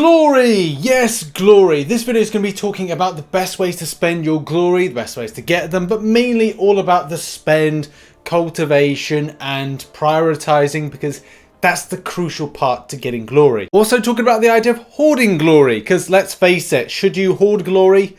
Glory! Yes, glory. This video is going to be talking about the best ways to spend your glory, the best ways to get them, but mainly all about the spend, cultivation and prioritizing, because that's the crucial part to getting glory. Also talking about the idea of hoarding glory, because let's face it, should you hoard glory?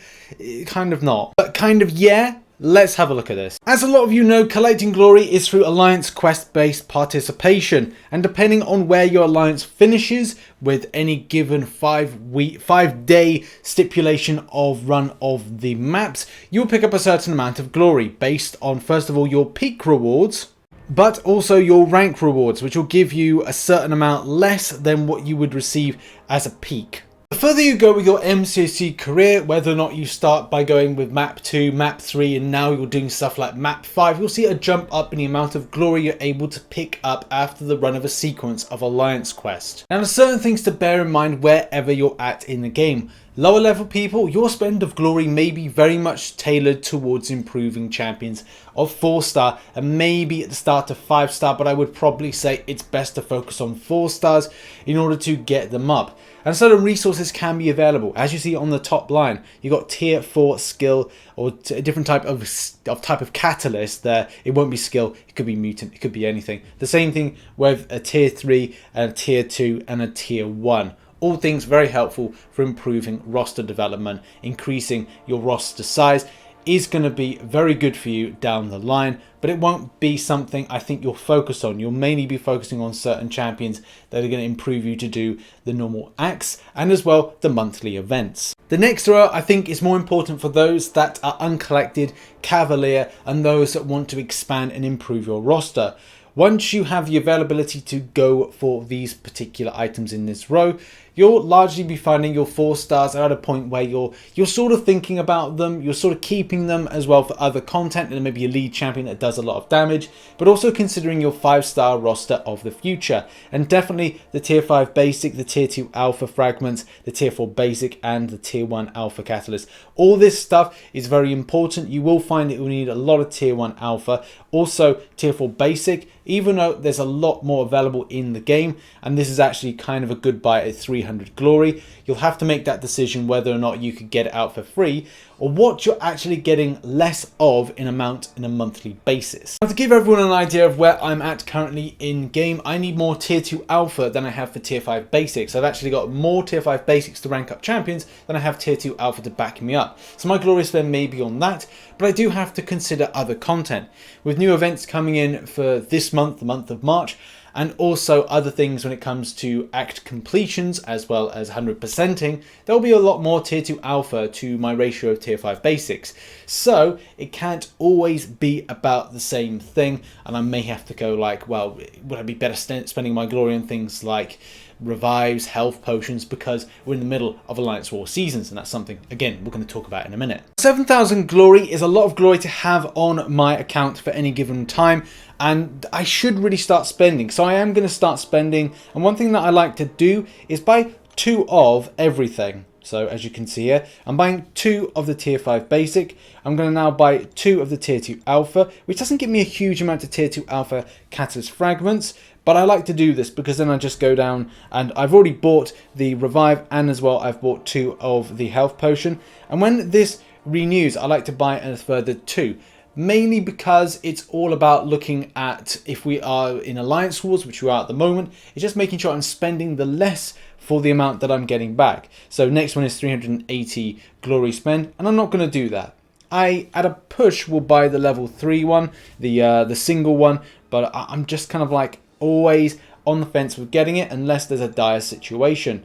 Kind of not, but kind of yeah. Let's have a look at this. As a lot of you know, collecting glory is through alliance quest based participation, and depending on where your alliance finishes with any given 5-day stipulation of run of the maps, you'll pick up a certain amount of glory based on, first of all, your peak rewards, but also your rank rewards, which will give you a certain amount less than what you would receive as a peak. The further you go with your MCOC career, whether or not you start by going with map 2, map 3, and now you're doing stuff like map 5, you'll see a jump up in the amount of glory you're able to pick up after the run of a sequence of alliance quest. Now, there's certain things to bear in mind wherever you're at in the game. Lower level people, your spend of glory may be very much tailored towards improving champions of 4-star and maybe at the start of 5-star, but I would probably say it's best to focus on 4 stars in order to get them up. And certain resources can be available. As you see on the top line, you got tier 4 skill or a different type of catalyst there. It won't be skill, it could be mutant, it could be anything. The same thing with a tier 3 and a tier 2 and a tier 1. All things very helpful for improving roster development. Increasing your roster size is going to be very good for you down the line, but it won't be something I think you'll focus on. You'll mainly be focusing on certain champions that are going to improve you to do the normal acts and as well the monthly events. The next row I think is more important for those that are uncollected, cavalier, and those that want to expand and improve your roster. Once you have the availability to go for these particular items in this row, you'll largely be finding your 4 stars are at a point where you're sort of thinking about them, you're sort of keeping them as well for other content, and maybe a lead champion that does a lot of damage, but also considering your 5-star roster of the future. And definitely the tier 5 basic, the tier 2 alpha fragments, the tier 4 basic and the tier 1 alpha catalyst. All this stuff is very important. You will find that you'll need a lot of tier 1 alpha, also tier 4 basic, even though there's a lot more available in the game, and this is actually kind of a good buy at 300 glory. You'll have to make that decision whether or not you could get it out for free or what you're actually getting less of in amount in a monthly basis. Now, to give everyone an idea of where I'm at currently in game, I need more tier 2 alpha than I have for tier 5 basics. I've actually got more tier 5 basics to rank up champions than I have tier 2 alpha to back me up. So my glory spend may be on that, but I do have to consider other content. With new events coming in for this month, the month of March, and also other things when it comes to act completions as well as 100%ing, there'll be a lot more tier 2 alpha to my ratio of tier 5 basics. So it can't always be about the same thing, and I may have to go like, well, would I be better spending my glory on things like revives, health potions, because we're in the middle of Alliance War seasons, and that's something, again, we're going to talk about in a minute. 7,000 glory is a lot of glory to have on my account for any given time, and I should really start spending. So I am going to start spending, and one thing that I like to do is buy 2 of everything. So as you can see here, I'm buying 2 of the tier 5 basic. I'm going to now buy 2 of the tier 2 alpha, which doesn't give me a huge amount of tier 2 alpha catalyst fragments, but I like to do this because then I just go down, and I've already bought the revive, and as well I've bought 2 of the health potion. And when this renews, I like to buy a further 2. Mainly because it's all about looking at, if we are in alliance wars, which we are at the moment, it's just making sure I'm spending the less for the amount that I'm getting back. So next one is 380 glory spend, and I'm not going to do that. I, at a push, will buy the level 3 one, the single one, but I'm just kind of like always on the fence with getting it unless there's a dire situation.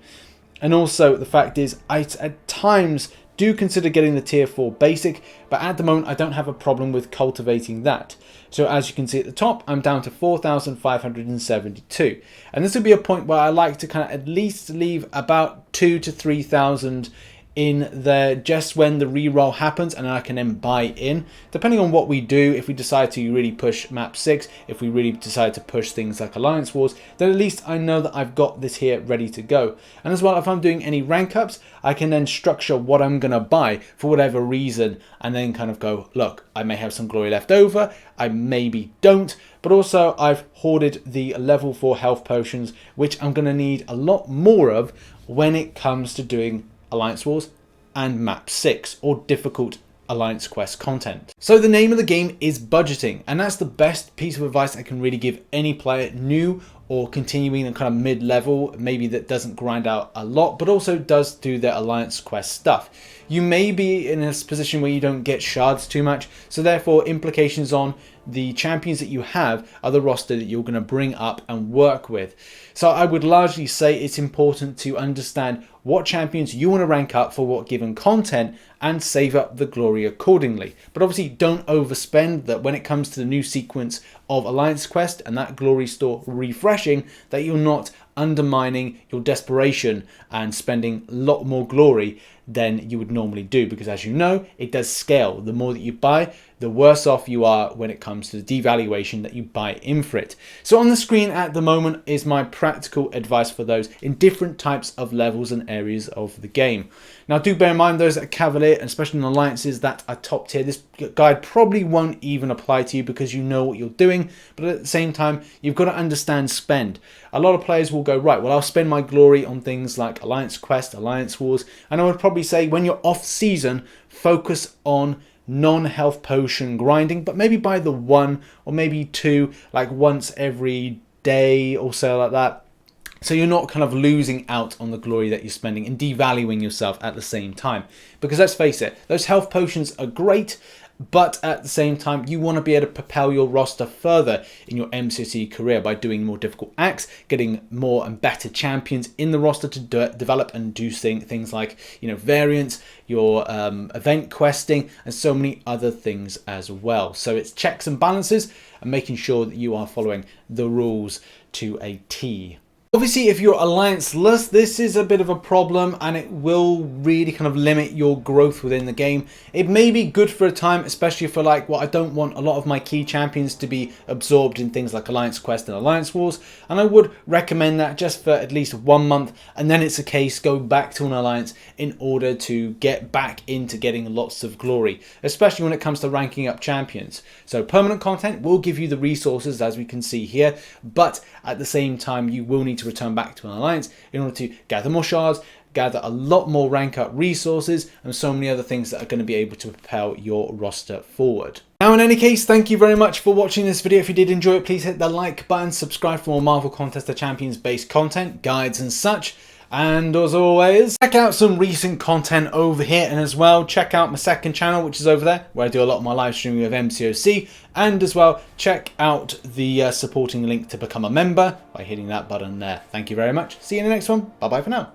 And also the fact is, I at times do consider getting the tier 4 basic, but at the moment I don't have a problem with cultivating that. So as you can see at the top, I'm down to 4,572, and this would be a point where I like to kind of at least leave about 2,000 to 3,000 in there just when the reroll happens, and I can then buy in depending on what we do. If we decide to really push map 6, if we really decide to push things like alliance wars, then at least I know that I've got this here ready to go. And as well, if I'm doing any rank ups, I can then structure what I'm gonna buy for whatever reason, and then kind of go, look, I may have some glory left over, I maybe don't, but also I've hoarded the level 4 health potions, which I'm gonna need a lot more of when it comes to doing Alliance Wars and Map 6 or difficult Alliance Quest content. So the name of the game is budgeting, and that's the best piece of advice I can really give any player, new or continuing and kind of mid-level, maybe that doesn't grind out a lot, but also does do their Alliance Quest stuff. You may be in a position where you don't get shards too much, so therefore implications on the champions that you have are the roster that you're going to bring up and work with. So I would largely say it's important to understand what champions you want to rank up for what given content and save up the glory accordingly. But obviously don't overspend, that when it comes to the new sequence of Alliance Quest and that glory store refreshing, that you're not undermining your desperation and spending a lot more glory than you would normally do, because as you know, it does scale. The more that you buy, the worse off you are when it comes to the devaluation that you buy in for it. So on the screen at the moment is my practical advice for those in different types of levels and areas of the game. Now do bear in mind those that are Cavalier, and especially in alliances that are top tier, this guide probably won't even apply to you because you know what you're doing, but at the same time you've got to understand spend. A lot of players will go, right, well I'll spend my glory on things like Alliance Quest, Alliance Wars, and I would probably say when you're off season, focus on non-health potion grinding, but maybe buy the one or maybe two, like once every day or so, like that. So you're not kind of losing out on the glory that you're spending and devaluing yourself at the same time. Because let's face it, those health potions are great, but at the same time, you want to be able to propel your roster further in your MCOC career by doing more difficult acts, getting more and better champions in the roster to develop and do things like, you know, variants, your event questing, and so many other things as well. So it's checks and balances and making sure that you are following the rules to a T. Obviously, if you're alliance-less, this is a bit of a problem and it will really kind of limit your growth within the game. It may be good for a time, especially for like, well, I don't want a lot of my key champions to be absorbed in things like Alliance Quest and Alliance Wars, and I would recommend that just for at least 1 month, and then it's a case go back to an alliance in order to get back into getting lots of glory, especially when it comes to ranking up champions. So permanent content will give you the resources, as we can see here, but at the same time you will need to return back to an alliance in order to gather more shards, gather a lot more rank up resources, and so many other things that are going to be able to propel your roster forward. Now in any case, thank you very much for watching this video. If you did enjoy it, please hit the like button, subscribe for more Marvel Contest of Champions based content, guides and such. And as always, check out some recent content over here, and as well check out my second channel, which is over there, where I do a lot of my live streaming of MCOC, and as well check out the supporting link to become a member by hitting that button there. Thank you very much. See you in the next one. Bye bye for now.